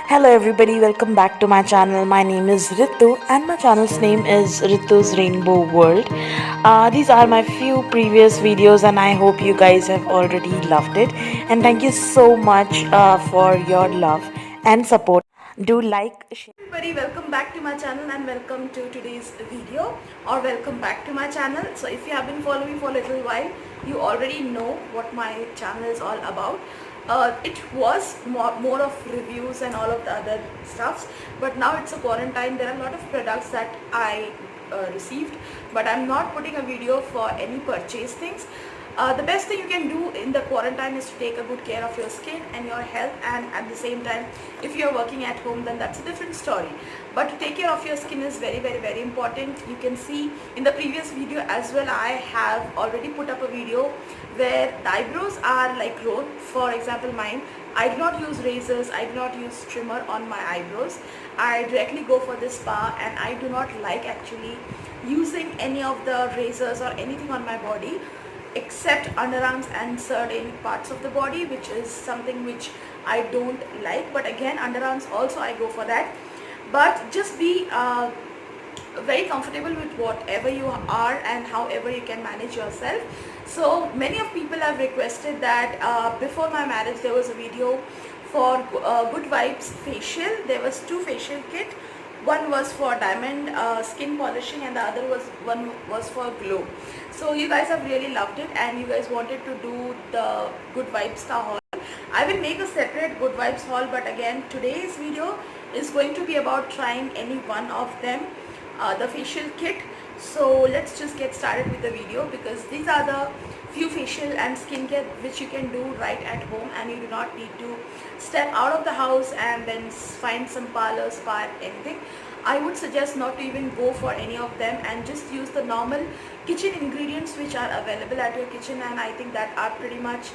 Hello everybody, welcome back to my channel. My name is Ritu and my channel's name is Ritu's Rainbow World. These are my few previous videos and I hope you guys have already loved it. And thank you so much for your love and support. Do like, share. Everybody, welcome back to my channel and welcome to today's video, or welcome back to my channel. So if you have been following me for a little while, you already know what my channel is all about. It was more of reviews and all of the other stuffs, but now it's a quarantine. There are a lot of products that I received, but I'm not putting a video for any purchase things. The best thing you can do in the quarantine is to take a good care of your skin and your health, and at the same time, if you're working at home, then that's a different story. But to take care of your skin is very important. You can see in the previous video as well, I have already put up a video where the eyebrows are like grown. For example, mine, I do not use razors, I do not use trimmer on my eyebrows. I directly go for this spa, and I do not like actually using any of the razors or anything on my body except underarms and certain parts of the body, which is something which I don't like. But again, underarms also I go for that. But just be very comfortable with whatever you are and however you can manage yourself. So many of people have requested that before my marriage there was a video for Good Vibes facial. There was two facial kit. One was for diamond skin polishing and the other one was for glow. So you guys have really loved it and you guys wanted to do the Good Vibes ka haul. I will make a separate Good Vibes haul, but again today's video is going to be about trying any one of them, the facial kit. So let's just get started with the video, because these are the few facial and skincare which you can do right at home, and you do not need to step out of the house and then find some parlor, spa, anything. I would suggest not to even go for any of them and just use the normal kitchen ingredients which are available at your kitchen, and I think that are pretty much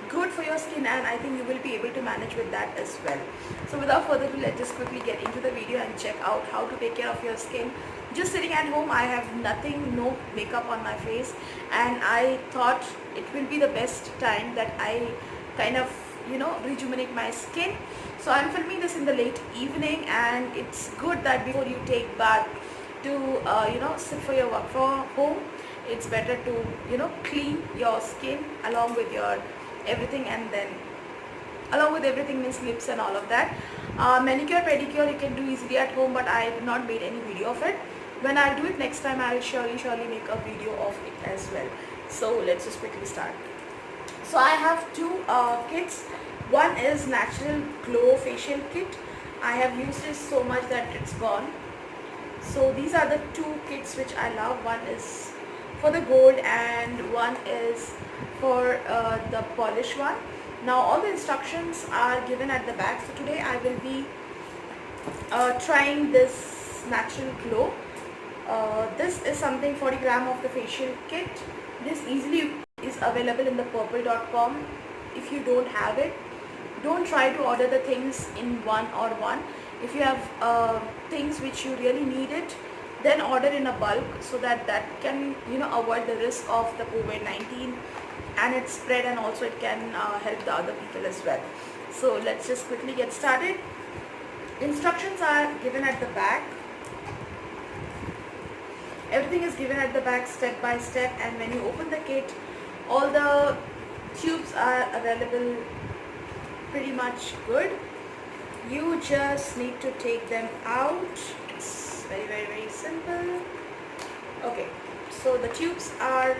good for your skin, and I think you will be able to manage with that as well. So without further ado, let's just quickly get into the video and check out how to take care of your skin. Just sitting at home, I have nothing, no makeup on my face, and I thought it will be the best time that I kind of rejuvenate my skin. So I'm filming this in the late evening, and it's good that before you take bath to sit for your work from home, it's better to clean your skin along with your everything, and then along with everything means lips and all of that. Manicure, pedicure you can do easily at home, but I have not made any video of it. When I do it next time, I will surely make a video of it as well. So let's just quickly start. So I have two kits. One is Natural Glow Facial Kit. I have used it so much that it's gone. So these are the two kits which I love. One is for the gold and one is for the polish one. Now all the instructions are given at the back. So today I will be trying this Natural Glow. This is something 40 gram of the facial kit. This easily is available in the purple.com. If you don't have it, don't try to order the things in one. If you have things which you really need it, then order in a bulk, so that can avoid the risk of the COVID-19 and its spread, and also it can help the other people as well. So let's just quickly get started. Instructions are given at the back. Everything is given at the back step by step, and when you open the kit, all the tubes are available pretty much good. You just need to take them out. It's very simple. Okay, so the tubes are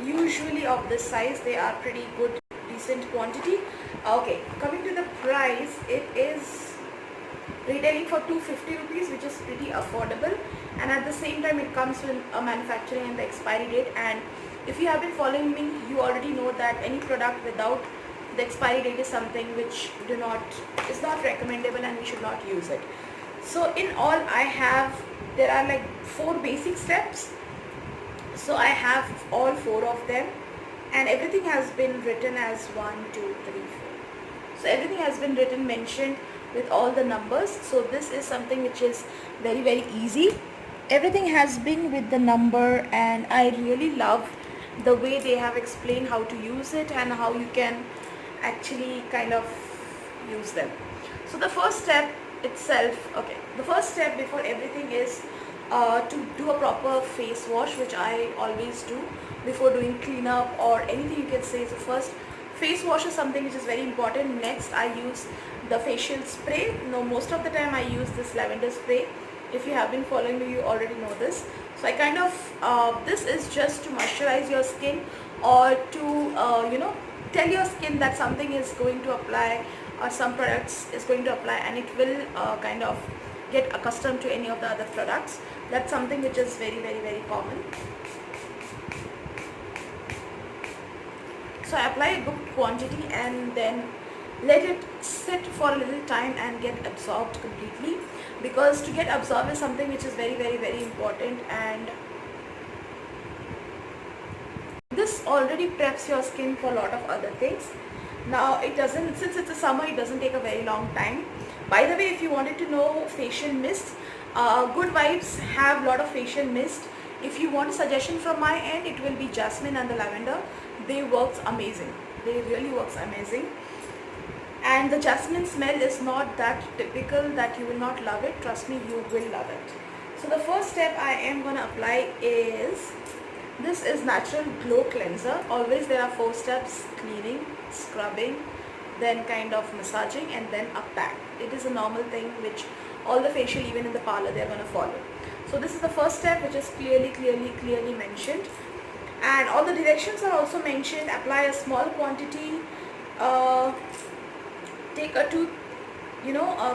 usually of this size. They are pretty good, decent quantity. Okay, coming to the price, it is retailing for 250 rupees, which is pretty affordable, and at the same time it comes with a manufacturing and the expiry date. And if you have been following me, you already know that any product without the expiry date is something which is not recommendable, and we should not use it. So in all, there are like 4 basic steps. So I have all 4 of them, and everything has been written as 1, 2, 3, 4. So everything has been written, mentioned with all the numbers. So this is something which is very easy. Everything has been with the number, and I really love the way they have explained how to use it and how you can actually kind of use them. So the first step itself, okay, the first step before everything is to do a proper face wash, which I always do before doing cleanup or anything you can say. So first, face wash is something which is very important. Next, I use the facial spray. No, most of the time I use this lavender spray. If you have been following me, you already know this. So I kind of, this is just to moisturize your skin or to, tell your skin that something is going to apply or some products is going to apply, and it will kind of get accustomed to any of the other products. That's something which is very, very, very common. So I apply a good quantity and then let it sit for a little time and get absorbed completely, because to get absorbed is something which is very, very, very important, and this already preps your skin for a lot of other things. Now it doesn't, since it's a summer, it doesn't take a very long time. By the way, if you wanted to know facial mist, Good Vibes have a lot of facial mist. If you want a suggestion from my end, it will be jasmine and the lavender. They works amazing. They really works amazing. And the jasmine smell is not that typical that you will not love it. Trust me, you will love it. So the first step I am going to apply is, this is Natural Glow Cleanser. Always there are 4 steps: cleaning, scrubbing, then kind of massaging, and then a pack. It is a normal thing which all the facial, even in the parlor, they are going to follow. So this is the first step, which is clearly mentioned, and all the directions are also mentioned. Apply a small quantity, take a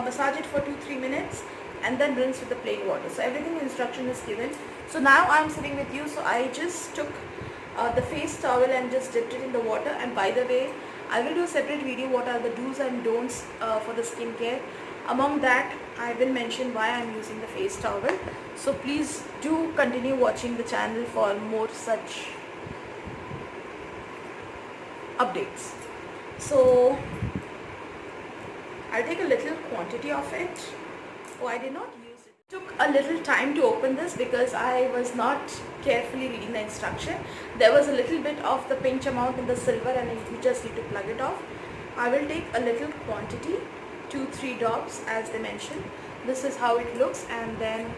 massage it for 2-3 minutes, and then rinse with the plain water. So everything in instruction is given. So now I'm sitting with you, so I just took the face towel and just dipped it in the water. And by the way, I will do a separate video what are the do's and don'ts for the skincare. Among that, I will mention why I'm using the face towel. So please do continue watching the channel for more such updates. So I'll take a little quantity of it. Oh, I did not use it. Took a little time to open this because I was not carefully reading the instruction. There was a little bit of the pinch amount in the silver, and you just need to plug it off. I will take a little quantity, 2-3 drops as they mentioned. This is how it looks, and then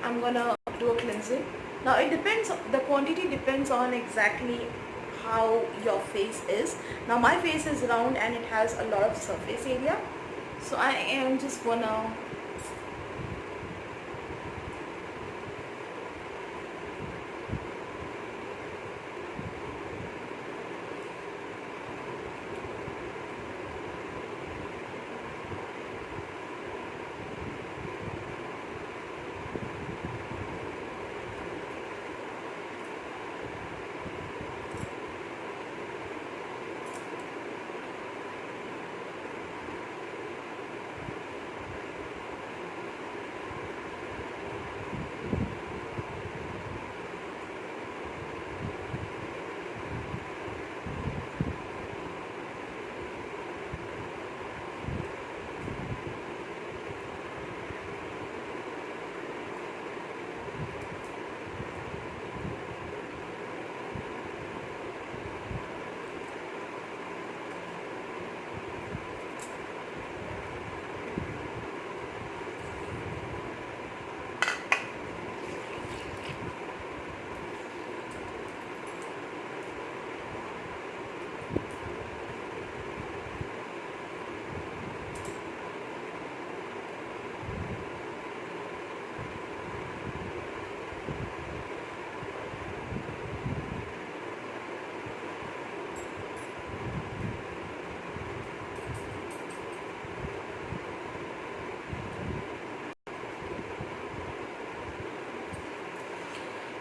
I'm gonna do a cleansing. Now it depends, the quantity depends on exactly how your face is. Now my face is round and it has a lot of surface area, so I am just gonna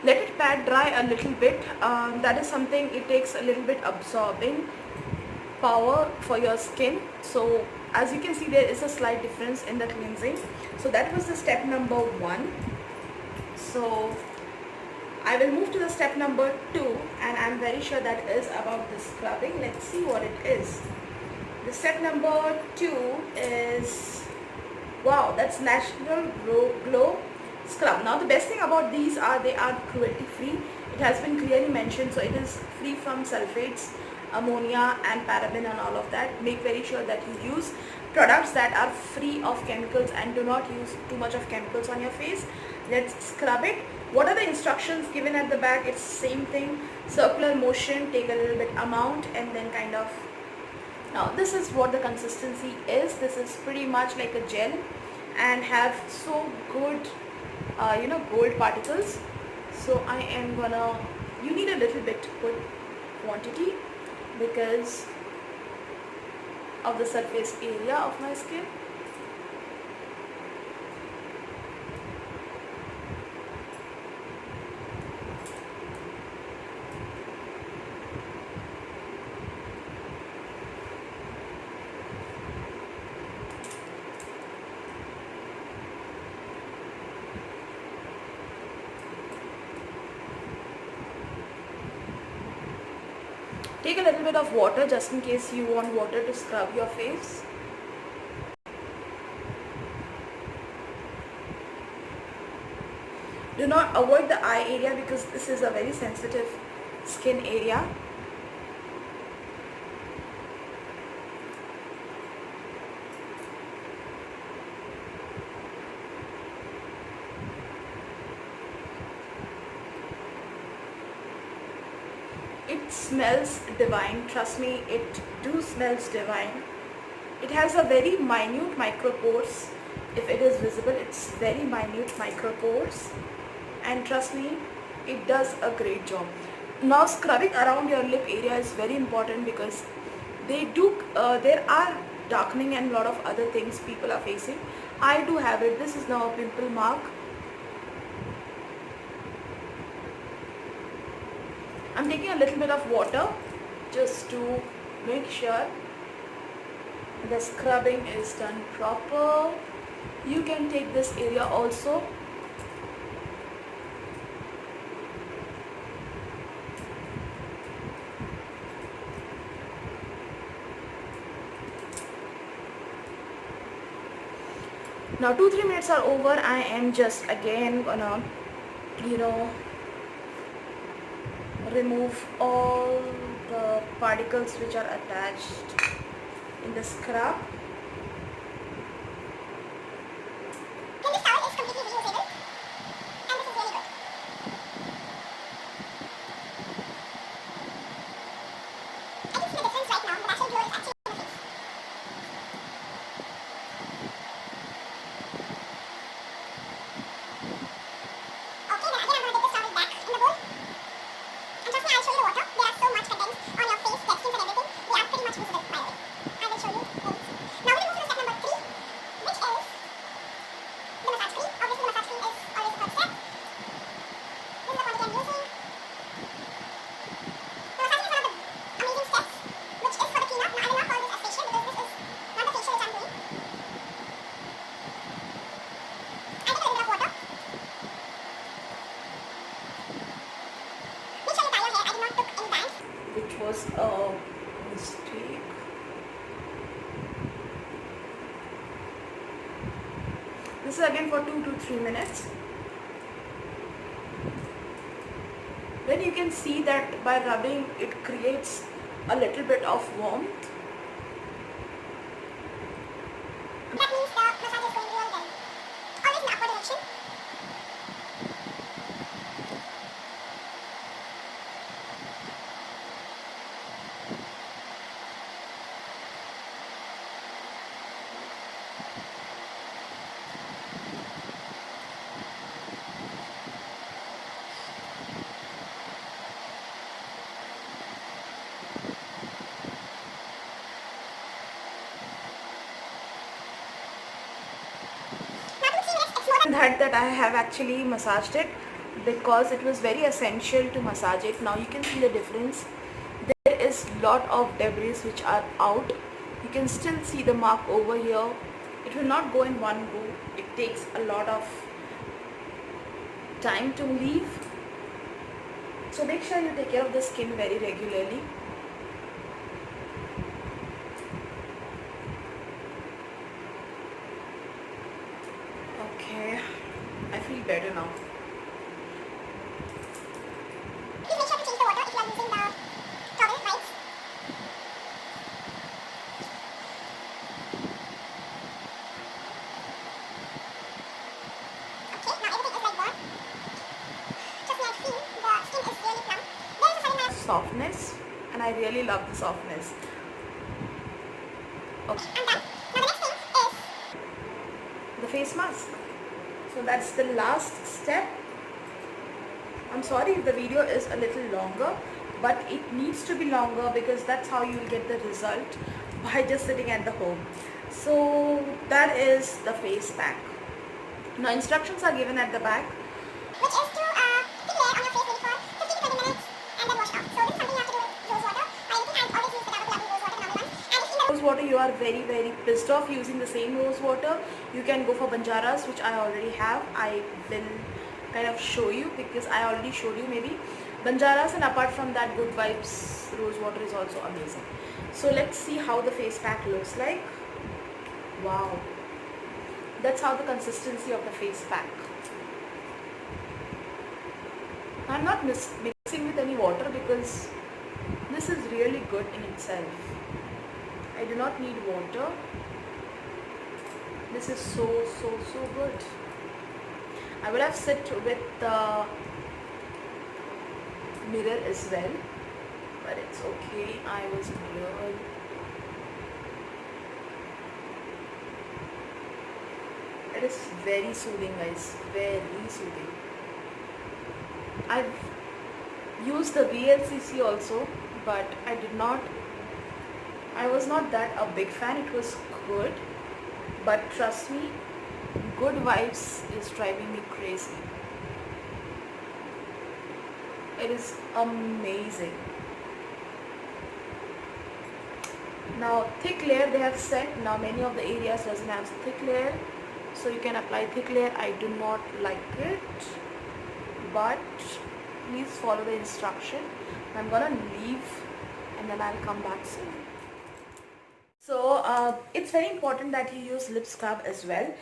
let it pat dry a little bit. That is something, it takes a little bit absorbing power for your skin. So as you can see, there is a slight difference in the cleansing. So that was the step number 1. So I will move to the step number 2, and I'm very sure that is about the scrubbing. Let's see what it is. The step number 2 is, wow, that's Natural Glow Scrub. Now the best thing about these are they are cruelty free. It has been clearly mentioned, so it is free from sulfates, ammonia and paraben and all of that. Make very sure that you use products that are free of chemicals and do not use too much of chemicals on your face. Let's scrub it. What are the instructions given at the back? It's same thing, circular motion, take a little bit amount and then kind of. Now this is what the consistency is. This is pretty much like a gel and have so good gold particles. So I am gonna, you need a little bit good quantity because of the surface area of my skin. Take a little bit of water just in case you want water to scrub your face. Do not avoid the eye area because this is a very sensitive skin area. It smells divine, trust me, it do smells divine. It has a very minute micropores. If it is visible, it's very minute micropores, and trust me, it does a great job. Now scrubbing around your lip area is very important because there are darkening and a lot of other things people are facing. I do have it. This is now a pimple mark. I'm taking a little bit of water just to make sure the scrubbing is done proper. You can take this area also. Now 2-3 minutes are over. I am just again gonna remove all the particles which are attached in the scrub. And this towel is completely reusable, and this is really good. I can see the difference right now. The natural glow is actually on the face. Okay, then again I'm going to dip this towel back in the bowl. And trust me, I'll show you the water. There are so much contents on your face, dead skins and everything. They are pretty much visible, by the way. I will show you very soon. Now we'll move to the step number 3, which is the massage cream. Obviously the massage cream is always the third step. This is the quantity I'm using. The massaging is one of the amazing steps, which is for the cleanup. Now I will not call this as facial because this is not the facial which I'm doing. I take a little bit of water. Make sure you tie your hair. I did not took any bands. Which was a mistake. This is again for 2 to 3 minutes. Then you can see that by rubbing it creates a little bit of warmth. That means the massage is going really well. Always in the upward direction. Now 2-3 minutes, it's more than That I have actually massaged it because it was very essential to massage it. Now you can see the difference. There is lot of debris which are out. You can still see the mark over here. It will not go in one go. It takes a lot of time to leave. So make sure you take care of the skin very regularly. Okay, I feel better now. softness, and I really love the softness. Okay. I'm done. Now the next thing is The face mask. So that's the last step. I'm sorry if the video is a little longer, but it needs to be longer because that's how you will get the result by just sitting at the home. So that is the face pack. Now instructions are given at the back. which is to put layer on your face maybe for 15 to 20 minutes and then wash it off. So this is something you have to do with rose water. I always use the Dove Lovely rose water, normal one. And if in the Rose water, you are very pissed off using the same rose water, you can go for Banjaras, which I already have. I will kind of show you because I already showed you maybe Banjaras, and apart from that, Good Vibes rose water is also amazing. So let's see how the face pack looks like. Wow, that's how the consistency of the face pack. I'm not mixing with any water because this is really good in itself. I do not need water. This is so good. I will have sit with the mirror as well, but it's okay. I was real. It is very soothing, guys. Very soothing. I've used the VLCC also, but I was not that a big fan. It was good, but trust me, Good Vibes is driving me crazy. It is amazing. Now thick layer they have said. Now many of the areas doesn't have thick layer, so you can apply thick layer. I do not like it, but please follow the instruction. I'm gonna leave and then I'll come back soon. So it's very important that you use lip scrub as well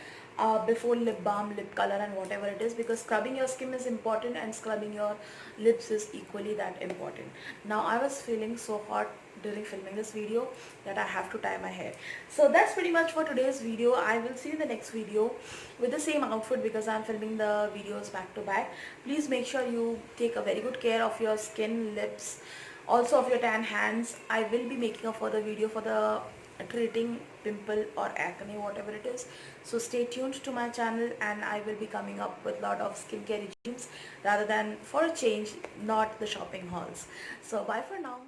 before lip balm, lip color and whatever it is, because scrubbing your skin is important and scrubbing your lips is equally that important. Now I was feeling so hot during filming this video that I have to tie my hair. So that's pretty much for today's video. I will see you in the next video with the same outfit because I'm filming the videos back to back. Please make sure you take a very good care of your skin, lips, also of your tan hands. I will be making a further video for the treating pimple or acne, whatever it is. So stay tuned to my channel and I will be coming up with a lot of skincare regimes rather than, for a change, not the shopping hauls. So bye for now.